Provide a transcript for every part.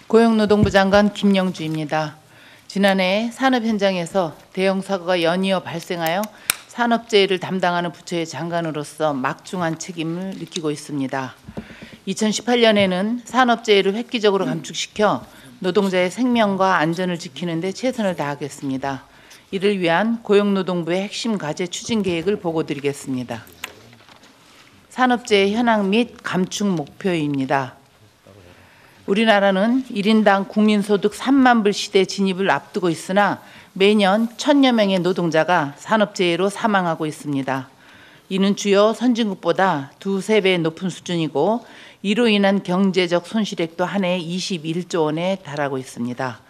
고용노동부 장관 김영주입니다. 지난해 산업 현장에서 대형 사고가 연이어 발생하여 산업재해를 담당하는 부처의 장관으로서 막중한 책임을 느끼고 있습니다. 2018년에는 산업재해를 획기적으로 감축시켜 노동자의 생명과 안전을 지키는 데 최선을 다하겠습니다. 이를 위한 고용노동부의 핵심 과제 추진 계획을 보고드리겠습니다. 산업재해 현황 및 감축 목표입니다. 우리나라는 1인당 국민소득 3만 불 시대 진입을 앞두고 있으나 매년 1,000여 명의 노동자가 산업재해로 사망하고 있습니다. 이는 주요 선진국보다 두세 배 높은 수준이고 이로 인한 경제적 손실액도 한 해 21조 원에 달하고 있습니다.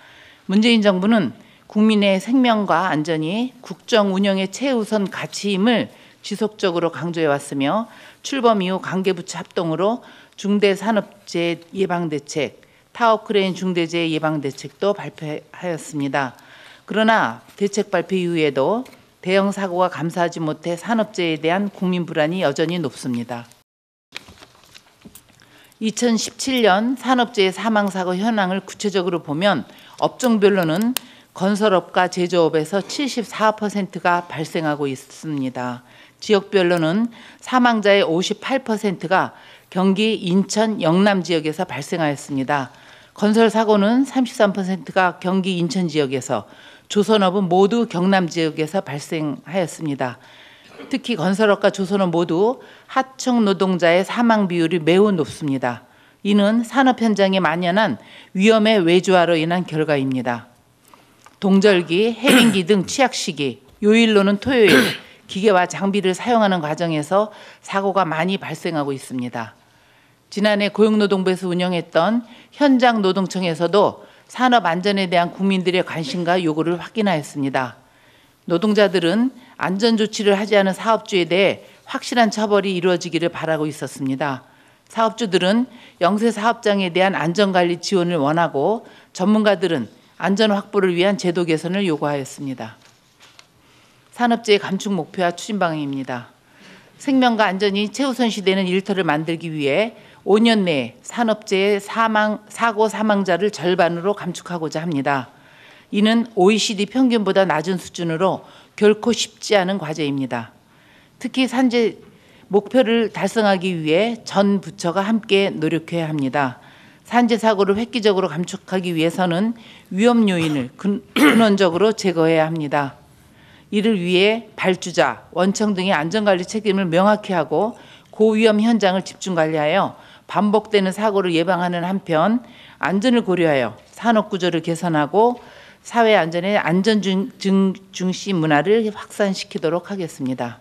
문재인 정부는 국민의 생명과 안전이 국정 운영의 최우선 가치임을 지속적으로 강조해 왔으며 출범 이후 관계부처 합동으로 중대산업재해 예방대책, 타워크레인 중대재해 예방대책도 발표하였습니다. 그러나 대책 발표 이후에도 대형 사고가 감사하지 못해 산업재해에 대한 국민 불안이 여전히 높습니다. 2017년 산업재해 사망사고 현황을 구체적으로 보면 업종별로는 건설업과 제조업에서 74%가 발생하고 있습니다. 지역별로는 사망자의 58%가 경기, 인천, 영남 지역에서 발생하였습니다. 건설 사고는 33%가 경기, 인천 지역에서, 조선업은 모두 경남 지역에서 발생하였습니다. 특히 건설업과 조선업 모두 하청 노동자의 사망 비율이 매우 높습니다. 이는 산업 현장에 만연한 위험의 외주화로 인한 결과입니다. 동절기, 해빙기 등 취약 시기, 요일로는 토요일, 기계와 장비를 사용하는 과정에서 사고가 많이 발생하고 있습니다. 지난해 고용노동부에서 운영했던 현장노동청에서도 산업 안전에 대한 국민들의 관심과 요구를 확인하였습니다. 노동자들은 안전조치를 하지 않은 사업주에 대해 확실한 처벌이 이루어지기를 바라고 있었습니다. 사업주들은 영세사업장에 대한 안전관리 지원을 원하고 전문가들은 안전 확보를 위한 제도 개선을 요구하였습니다. 산업재해 감축 목표와 추진 방향입니다. 생명과 안전이 최우선시되는 일터를 만들기 위해 5년 내에 산업재해 사고 사망자를 절반으로 감축하고자 합니다. 이는 OECD 평균보다 낮은 수준으로 결코 쉽지 않은 과제입니다. 특히 산재 목표를 달성하기 위해 전 부처가 함께 노력해야 합니다. 산재 사고를 획기적으로 감축하기 위해서는 위험 요인을 근원적으로 제거해야 합니다. 이를 위해 발주자, 원청 등의 안전관리 책임을 명확히 하고 고위험 현장을 집중 관리하여 반복되는 사고를 예방하는 한편 안전을 고려하여 산업구조를 개선하고 사회 안전의 안전 중시 문화를 확산시키도록 하겠습니다.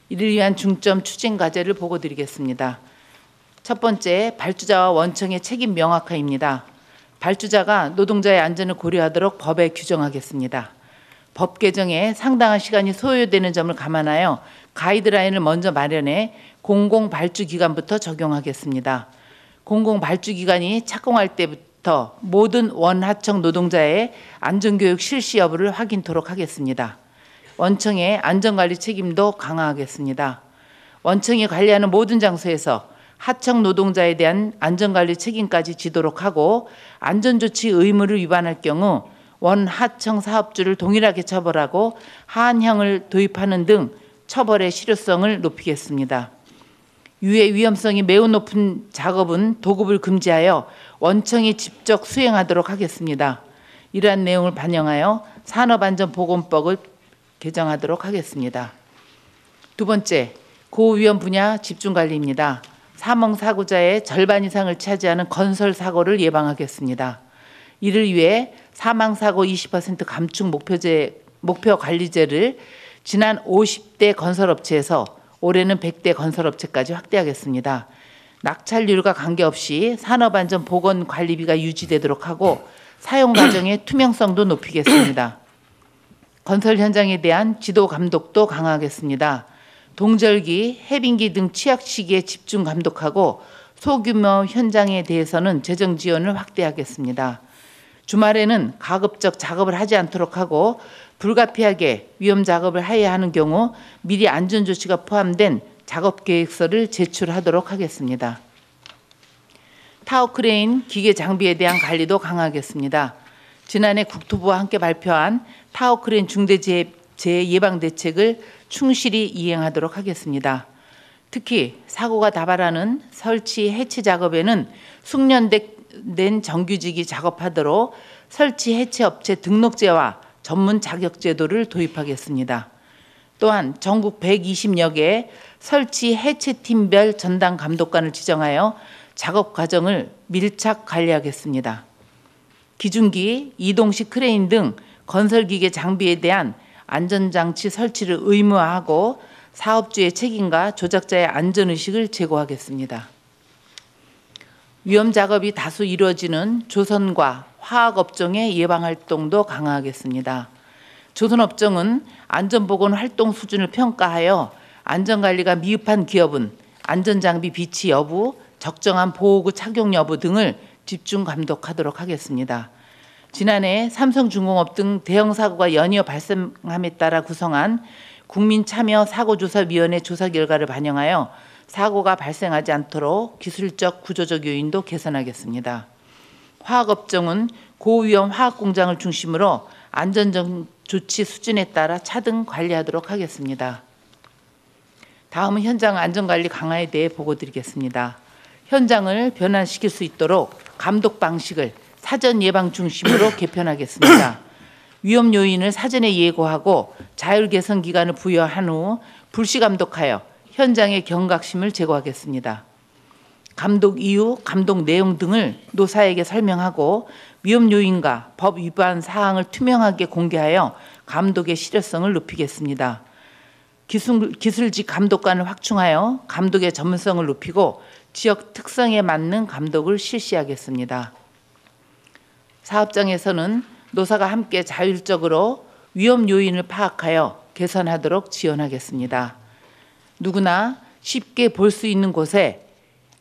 이를 위한 중점 추진 과제를 보고드리겠습니다. 첫 번째, 발주자와 원청의 책임 명확화입니다. 발주자가 노동자의 안전을 고려하도록 법에 규정하겠습니다. 법 개정에 상당한 시간이 소요되는 점을 감안하여 가이드라인을 먼저 마련해 공공발주기관부터 적용하겠습니다. 공공발주기관이 착공할 때부터 모든 원하청 노동자의 안전교육 실시 여부를 확인토록 하겠습니다. 원청의 안전관리 책임도 강화하겠습니다. 원청이 관리하는 모든 장소에서 하청 노동자에 대한 안전관리 책임까지 지도록 하고 안전조치 의무를 위반할 경우 원하청 사업주를 동일하게 처벌하고 하한형을 도입하는 등 처벌의 실효성을 높이겠습니다. 유해 위험성이 매우 높은 작업은 도급을 금지하여 원청이 직접 수행하도록 하겠습니다. 이러한 내용을 반영하여 산업안전보건법을 개정하도록 하겠습니다. 두 번째, 고위험 분야 집중관리입니다. 사망사고자의 절반 이상을 차지하는 건설사고를 예방하겠습니다. 이를 위해 사망사고 20% 감축 목표 관리제를 지난 50대 건설업체에서 올해는 100대 건설업체까지 확대하겠습니다. 낙찰률과 관계없이 산업안전보건관리비가 유지되도록 하고 사용 과정의 투명성도 높이겠습니다. 건설 현장에 대한 지도 감독도 강화하겠습니다. 동절기, 해빙기 등 취약 시기에 집중 감독하고 소규모 현장에 대해서는 재정 지원을 확대하겠습니다. 주말에는 가급적 작업을 하지 않도록 하고 불가피하게 위험 작업을 해야 하는 경우 미리 안전조치가 포함된 작업계획서를 제출하도록 하겠습니다. 타워크레인 기계 장비에 대한 관리도 강화하겠습니다. 지난해 국토부와 함께 발표한 타워크레인 중대재해 예방 대책을 충실히 이행하도록 하겠습니다. 특히 사고가 다발하는 설치 해체 작업에는 숙련된 정규직이 작업하도록 설치 해체 업체 등록제와 전문 자격 제도를 도입하겠습니다. 또한 전국 120여 개 설치 해체 팀별 전담 감독관을 지정하여 작업 과정을 밀착 관리하겠습니다. 기중기, 이동식 크레인 등 건설기계 장비에 대한 안전장치 설치를 의무화하고 사업주의 책임과 조작자의 안전의식을 제고하겠습니다. 위험 작업이 다수 이루어지는 조선과 화학업종의 예방활동도 강화하겠습니다. 조선업종은 안전보건 활동 수준을 평가하여 안전관리가 미흡한 기업은 안전장비 비치 여부, 적정한 보호구 착용 여부 등을 집중 감독하도록 하겠습니다. 지난해 삼성중공업 등 대형 사고가 연이어 발생함에 따라 구성한 국민참여사고조사위원회 조사 결과를 반영하여 사고가 발생하지 않도록 기술적 구조적 요인도 개선하겠습니다. 화학업종은 고위험 화학공장을 중심으로 안전 조치 수준에 따라 차등 관리하도록 하겠습니다. 다음은 현장 안전관리 강화에 대해 보고드리겠습니다. 현장을 변환시킬 수 있도록 감독 방식을 사전 예방 중심으로 개편하겠습니다. 위험 요인을 사전에 예고하고 자율 개선 기간을 부여한 후 불시 감독하여 현장의 경각심을 제고하겠습니다. 감독 이유, 감독 내용 등을 노사에게 설명하고 위험 요인과 법 위반 사항을 투명하게 공개하여 감독의 실효성을 높이겠습니다. 기술직 감독관을 확충하여 감독의 전문성을 높이고 지역 특성에 맞는 감독을 실시하겠습니다. 사업장에서는 노사가 함께 자율적으로 위험 요인을 파악하여 개선하도록 지원하겠습니다. 누구나 쉽게 볼 수 있는 곳에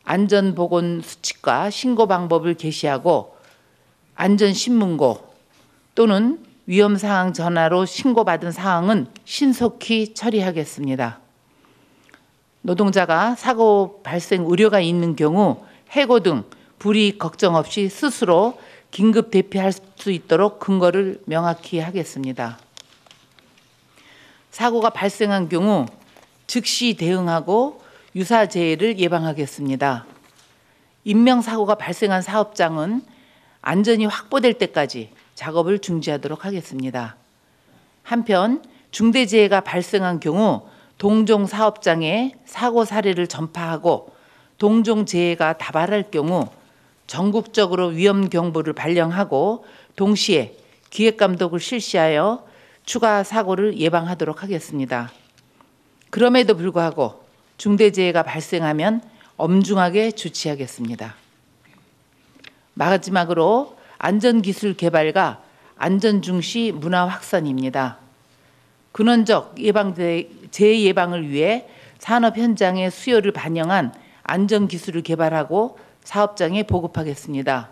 안전보건 수칙과 신고 방법을 게시하고 안전신문고 또는 위험사항 전화로 신고받은 사항은 신속히 처리하겠습니다. 노동자가 사고 발생 우려가 있는 경우 해고 등 불이익 걱정 없이 스스로 긴급 대피할 수 있도록 근거를 명확히 하겠습니다. 사고가 발생한 경우 즉시 대응하고 유사재해를 예방하겠습니다. 인명사고가 발생한 사업장은 안전이 확보될 때까지 작업을 중지하도록 하겠습니다. 한편 중대재해가 발생한 경우 동종 사업장에 사고 사례를 전파하고 동종 재해가 다발할 경우 전국적으로 위험 경보를 발령하고 동시에 기획감독을 실시하여 추가 사고를 예방하도록 하겠습니다. 그럼에도 불구하고 중대재해가 발생하면 엄중하게 조치하겠습니다. 마지막으로 안전기술 개발과 안전중시 문화 확산입니다. 근원적 재해 예방을 위해 산업 현장의 수요를 반영한 안전기술을 개발하고 사업장에 보급하겠습니다.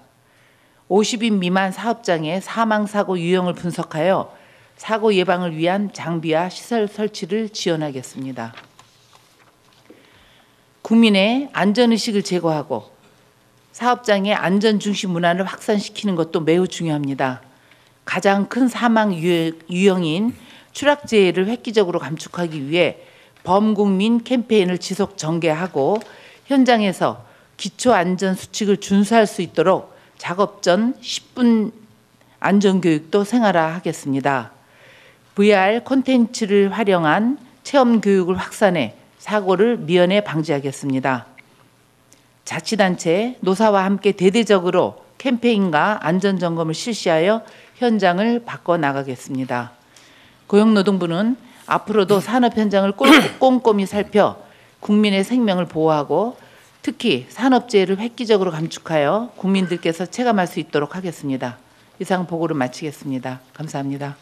50인 미만 사업장의 사망사고 유형을 분석하여 사고 예방을 위한 장비와 시설 설치를 지원하겠습니다. 국민의 안전의식을 제고하고 사업장의 안전중시 문화를 확산시키는 것도 매우 중요합니다. 가장 큰 사망 유형인 추락재해를 획기적으로 감축하기 위해 범국민 캠페인을 지속 전개하고 현장에서 기초안전수칙을 준수할 수 있도록 작업 전 10분 안전교육도 생활화하겠습니다. VR 콘텐츠를 활용한 체험교육을 확산해 사고를 미연에 방지하겠습니다. 자치단체, 노사와 함께 대대적으로 캠페인과 안전점검을 실시하여 현장을 바꿔나가겠습니다. 고용노동부는 앞으로도 산업 현장을 꼼꼼히 살펴 국민의 생명을 보호하고 특히 산업재해를 획기적으로 감축하여 국민들께서 체감할 수 있도록 하겠습니다. 이상 보고를 마치겠습니다. 감사합니다.